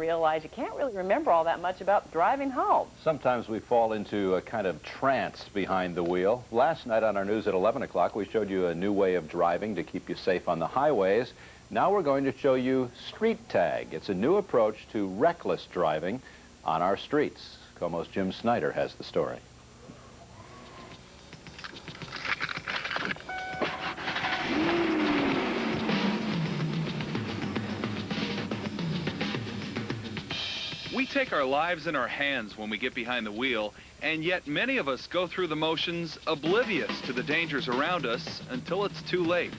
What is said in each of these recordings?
realize you can't really remember all that much about driving home. Sometimes we fall into a kind of trance behind the wheel. Last night on our news at 11 o'clock, we showed you a new way of driving to keep you safe on the highways. Now we're going to show you Street Tag. It's a new approach to reckless driving on our streets. KOMO's Jim Snyder has the story. We take our lives in our hands when we get behind the wheel, and yet many of us go through the motions oblivious to the dangers around us until it's too late.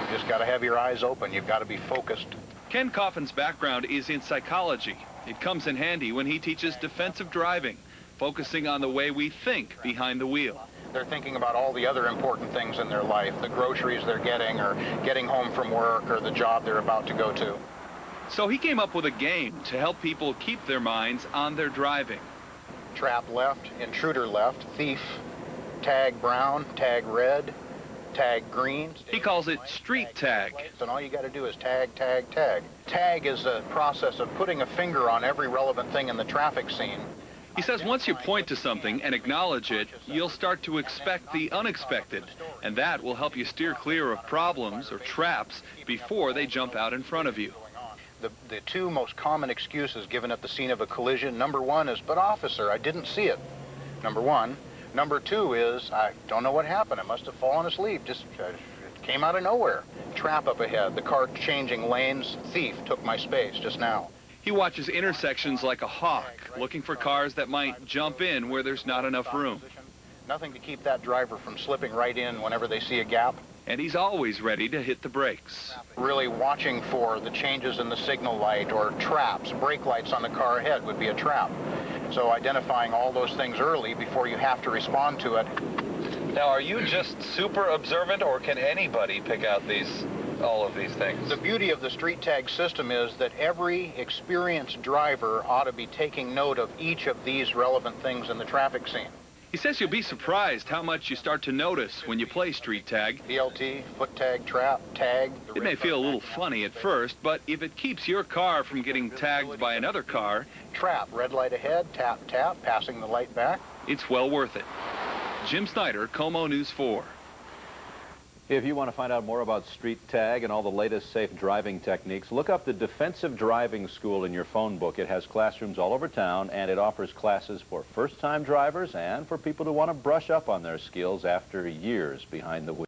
You just got to have your eyes open. You've got to be focused. Ken Coffin's background is in psychology. It comes in handy when he teaches defensive driving, focusing on the way we think behind the wheel. They're thinking about all the other important things in their life, the groceries they're getting, or getting home from work, or the job they're about to go to. So he came up with a game to help people keep their minds on their driving. Trap left, intruder left, thief, tag brown, tag red, tag green. He calls it Street Tag. And all you got to do is tag, tag, tag. Tag is a process of putting a finger on every relevant thing in the traffic scene. He says once you point to something and acknowledge it, you'll start to expect the unexpected, and that will help you steer clear of problems or traps before they jump out in front of you. The two most common excuses given at the scene of a collision, number one is, but officer, I didn't see it. Number one. Number two is, I don't know what happened. I must have fallen asleep. Just it came out of nowhere. Trap up ahead. The car changing lanes. Thief took my space just now. He watches intersections like a hawk, looking for cars that might jump in where there's not enough room. Nothing to keep that driver from slipping right in whenever they see a gap. And he's always ready to hit the brakes. Really watching for the changes in the signal light or traps. Brake lights on the car ahead would be a trap. So identifying all those things early before you have to respond to it. Now, are you just super observant, or can anybody pick out all of these things? The beauty of the Street Tag system is that every experienced driver ought to be taking note of each of these relevant things in the traffic scene. He says you'll be surprised how much you start to notice when you play Street Tag. BLT, foot tag, trap, tag. It may feel a little funny at first, but if it keeps your car from getting tagged by another car... Trap, red light ahead, tap, tap, passing the light back. It's well worth it. Jim Snyder, KOMO News 4. If you want to find out more about Street Tag and all the latest safe driving techniques, look up the Defensive Driving School in your phone book. It has classrooms all over town, and it offers classes for first-time drivers and for people who want to brush up on their skills after years behind the wheel.